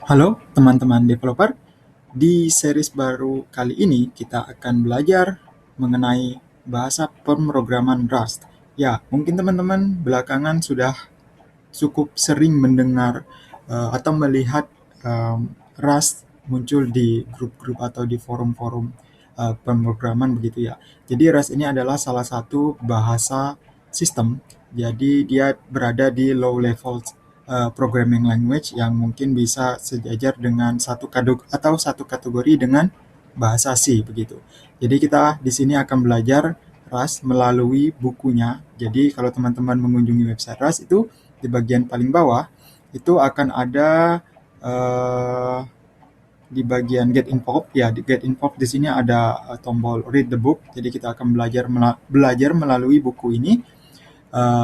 Halo teman-teman developer, di series baru kali ini kita akan belajar mengenai bahasa pemrograman Rust. Ya, mungkin teman-teman belakangan sudah cukup sering mendengar atau melihat Rust muncul di grup-grup atau di forum-forum pemrograman begitu ya. Jadi Rust ini adalah salah satu bahasa sistem. Jadi dia berada di low level programming language yang mungkin bisa sejajar dengan satu kategori dengan bahasa C begitu. Jadi kita di sini akan belajar Rust melalui bukunya. Jadi kalau teman-teman mengunjungi website Rust itu di bagian paling bawah itu akan ada di bagian get involved ya, di get involved di sini ada tombol read the book. Jadi kita akan belajar melalui buku ini.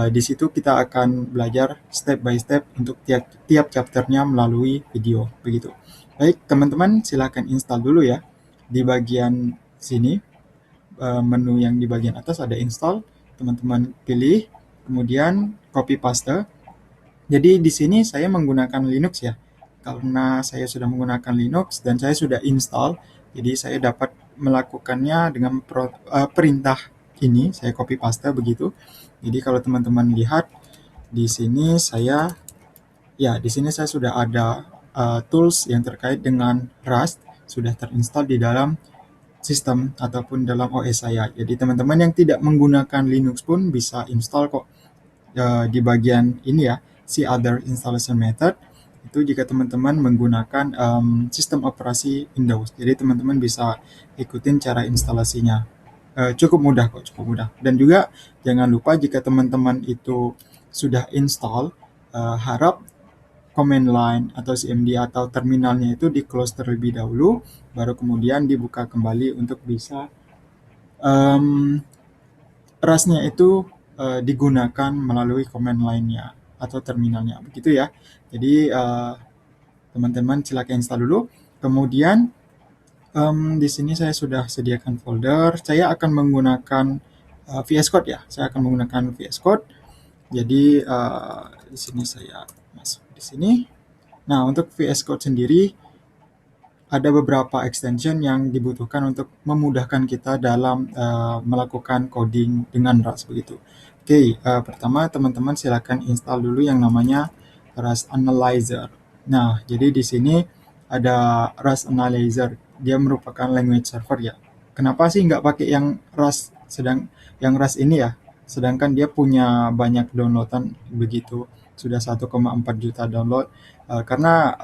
Di situ kita akan belajar step by step untuk tiap chapternya melalui video begitu. Baik teman-teman, silakan install dulu ya. Di bagian sini menu yang di bagian atas ada install, teman-teman pilih, kemudian copy paste. Jadi di sini saya menggunakan Linux ya. Karena saya sudah menggunakan Linux dan saya sudah install, jadi saya dapat melakukannya dengan perintah ini, saya copy paste begitu. Jadi kalau teman-teman lihat di sini di sini saya sudah ada tools yang terkait dengan Rust sudah terinstall di dalam sistem ataupun dalam OS saya. Jadi teman-teman yang tidak menggunakan Linux pun bisa install kok. Di bagian ini ya, see other installation method, itu jika teman-teman menggunakan sistem operasi Windows. Jadi teman-teman bisa ikutin cara instalasinya. Cukup mudah kok, cukup mudah. Dan juga jangan lupa jika teman-teman itu sudah install, harap command line atau CMD atau terminalnya itu di close terlebih dahulu, baru kemudian dibuka kembali untuk bisa Rust-nya itu digunakan melalui command line-nya atau terminalnya, begitu ya. Jadi teman-teman silakan install dulu. Kemudian di sini saya sudah sediakan folder. Saya akan menggunakan VS Code ya. Saya akan menggunakan VS Code. Jadi di sini saya masuk di sini. Nah, untuk VS Code sendiri ada beberapa extension yang dibutuhkan untuk memudahkan kita dalam melakukan coding dengan Rust begitu. Oke, pertama teman-teman silakan install dulu yang namanya Rust Analyzer. Nah, jadi di sini ada Rust Analyzer. Dia merupakan language server ya. Kenapa sih nggak pakai yang Rust yang Rust ini ya? Sedangkan dia punya banyak downloadan begitu. Sudah 1,4 juta download. Karena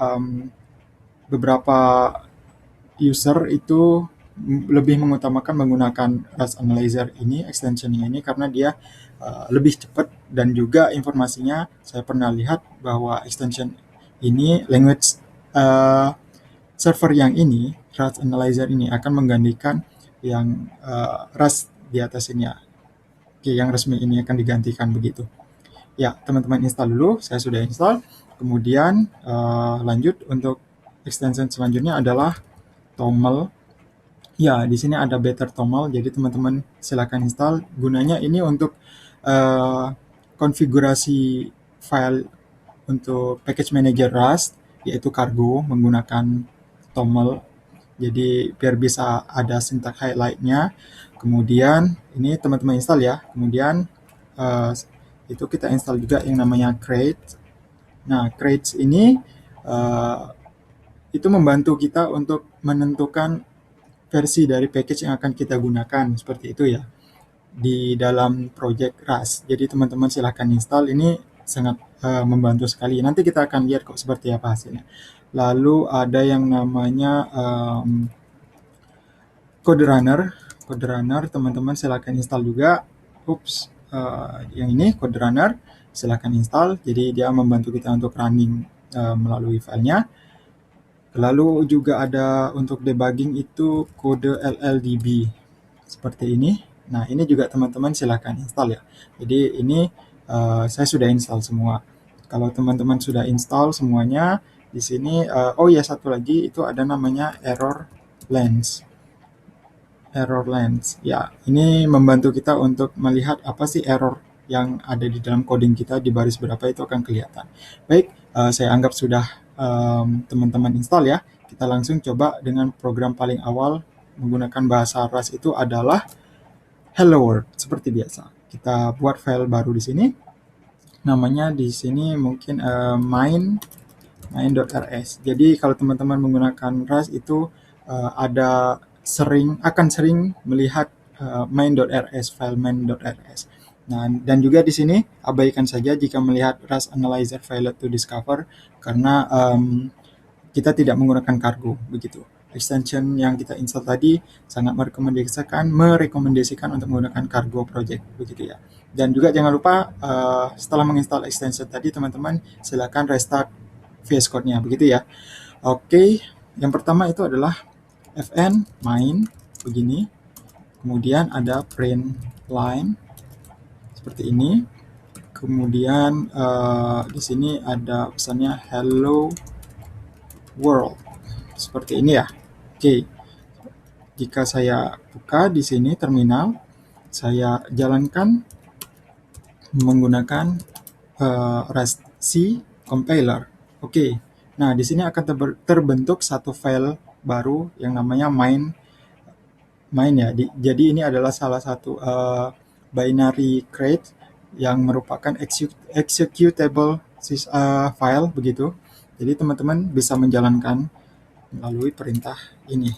beberapa user itu lebih mengutamakan menggunakan Rust Analyzer ini, extension ini, karena dia lebih cepat dan juga informasinya saya pernah lihat bahwa extension ini, language server yang ini, Rust Analyzer ini akan menggantikan yang Rust di atas ini ya. Oke, yang resmi ini akan digantikan begitu. Ya, teman-teman install dulu, saya sudah install. Kemudian lanjut untuk extension selanjutnya adalah Toml. Ya, di sini ada Better Toml, jadi teman-teman silakan install. Gunanya ini untuk konfigurasi file untuk package manager Rust, yaitu cargo menggunakan Toml. Jadi biar bisa ada syntax highlight-nya. Kemudian ini teman-teman install ya. Kemudian itu kita install juga yang namanya crate. Nah, crates ini itu membantu kita untuk menentukan versi dari package yang akan kita gunakan, seperti itu ya, di dalam project Rust. Jadi teman-teman silahkan install, ini sangat membantu sekali. Nanti kita akan lihat kok seperti apa hasilnya. Lalu ada yang namanya Code Runner. Code Runner teman-teman silahkan install juga. Yang ini Code Runner silahkan install. Jadi dia membantu kita untuk running melalui filenya. Lalu juga ada untuk debugging itu kode LLDB seperti ini. Nah, ini juga teman-teman silahkan install ya. Jadi ini saya sudah install semua. Kalau teman-teman sudah install semuanya, di sini oh ya, satu lagi itu ada namanya error lens. Error lens. Ya, ini membantu kita untuk melihat apa sih error yang ada di dalam coding kita, di baris berapa itu akan kelihatan. Baik, saya anggap sudah teman-teman install ya. Kita langsung coba dengan program paling awal menggunakan bahasa Rust itu adalah Hello World seperti biasa. Kita buat file baru di sini. Namanya di sini mungkin main.rs. Jadi kalau teman-teman menggunakan Rust itu akan sering melihat main.rs, file main.rs. Nah, dan juga di sini abaikan saja jika melihat Rust Analyzer Failed to Discover karena kita tidak menggunakan cargo begitu. Extension yang kita install tadi sangat merekomendasikan untuk menggunakan cargo project begitu ya. Dan juga jangan lupa setelah menginstal extension tadi teman-teman silakan restart VS Code-nya begitu ya. Oke, yang pertama itu adalah fn main begini. Kemudian ada print line seperti ini. Kemudian di sini ada pesannya hello world seperti ini ya. Oke, jika saya buka di sini terminal, saya jalankan menggunakan Rust C compiler. Oke, nah di sini akan terbentuk satu file baru yang namanya main ya. Jadi ini adalah salah satu binary crate yang merupakan executable file begitu. Jadi teman-teman bisa menjalankan melalui perintah ini.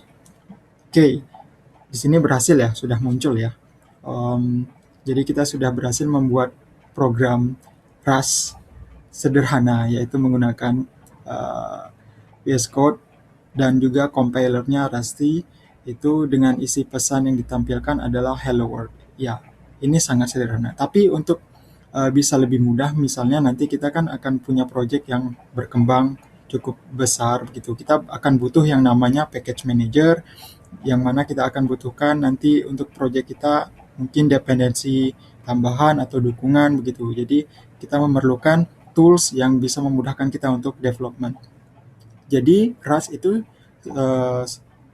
Oke, di sini berhasil ya, sudah muncul ya. Jadi kita sudah berhasil membuat program Rust sederhana, yaitu menggunakan VS Code dan juga compilernya Rusty itu dengan isi pesan yang ditampilkan adalah Hello World. Ya, ini sangat sederhana. Tapi untuk bisa lebih mudah, misalnya nanti kita kan akan punya project yang berkembang cukup besar gitu. Kita akan butuh yang namanya package manager, yang mana kita akan butuhkan nanti untuk project kita mungkin dependensi tambahan atau dukungan begitu. Jadi kita memerlukan tools yang bisa memudahkan kita untuk development. Jadi Rust itu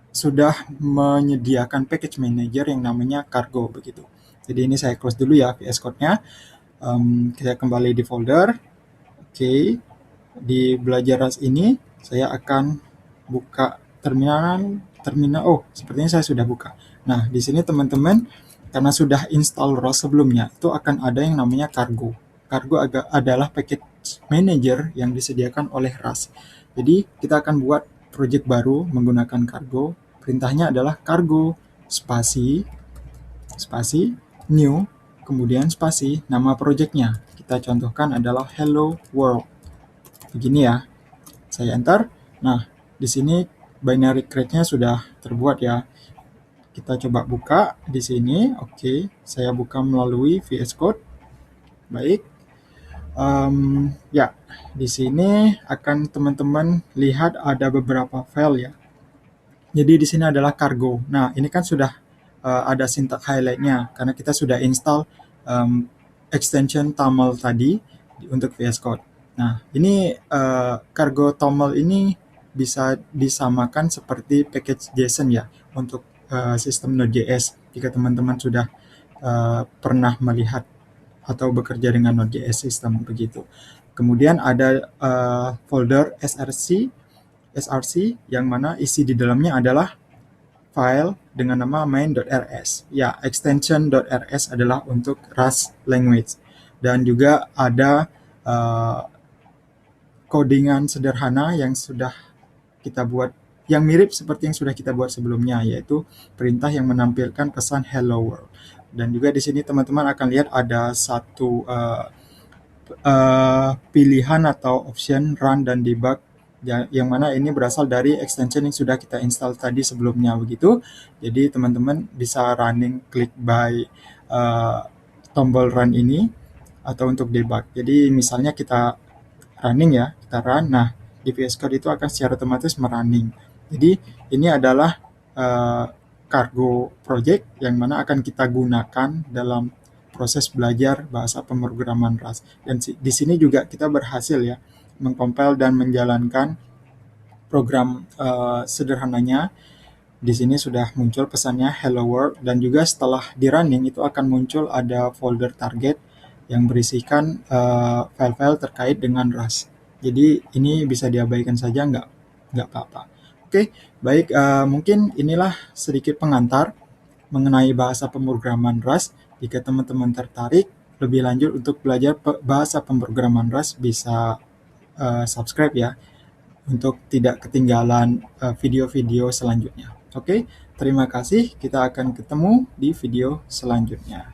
sudah menyediakan package manager yang namanya cargo begitu. Jadi ini saya close dulu ya VS Code-nya. Kita kembali di folder. Oke. Di belajar Rust ini saya akan buka terminal. Oh, sepertinya saya sudah buka. Nah, di sini teman-teman karena sudah install Rust sebelumnya, itu akan ada yang namanya cargo. Cargo adalah package manager yang disediakan oleh Rust. Jadi, kita akan buat project baru menggunakan cargo. Perintahnya adalah cargo spasi new, kemudian spasi nama projectnya. Kita contohkan adalah hello world. Begini ya. Saya enter. Nah, di sini binary crate-nya sudah terbuat ya. Kita coba buka di sini. Oke, saya buka melalui VS Code. Baik. Ya, di sini akan teman-teman lihat ada beberapa file ya. Jadi di sini adalah cargo. Nah, ini kan sudah ada syntax highlight-nya karena kita sudah install extension TOML tadi untuk VS Code. Nah, ini cargo TOML ini bisa disamakan seperti package JSON ya untuk sistem Node.js jika teman-teman sudah pernah melihat atau bekerja dengan Node.js system begitu. Kemudian ada folder src yang mana isi di dalamnya adalah file dengan nama main.rs. Ya, extension.rs adalah untuk Rust language. Dan juga ada codingan sederhana yang sudah kita buat, yang mirip seperti yang sudah kita buat sebelumnya, yaitu perintah yang menampilkan pesan hello world. Dan juga di sini teman-teman akan lihat ada satu pilihan atau option run dan debug, yang mana ini berasal dari extension yang sudah kita install tadi sebelumnya begitu. Jadi teman-teman bisa running klik by tombol run ini atau untuk debug. Jadi misalnya kita running ya, kita run. Nah, di VS Code itu akan secara otomatis merunning. Jadi ini adalah cargo project yang mana akan kita gunakan dalam proses belajar bahasa pemrograman Rust. Dan di sini juga kita berhasil ya mengcompile dan menjalankan program sederhananya. Di sini sudah muncul pesannya hello world, dan juga setelah di running itu akan muncul ada folder target yang berisikan file-file terkait dengan Rust. Jadi ini bisa diabaikan saja, nggak apa-apa. Oke, baik, mungkin inilah sedikit pengantar mengenai bahasa pemrograman Rust. Jika teman-teman tertarik lebih lanjut untuk belajar bahasa pemrograman Rust, bisa subscribe ya, untuk tidak ketinggalan video-video selanjutnya. Oke, terima kasih. Kita akan ketemu di video selanjutnya.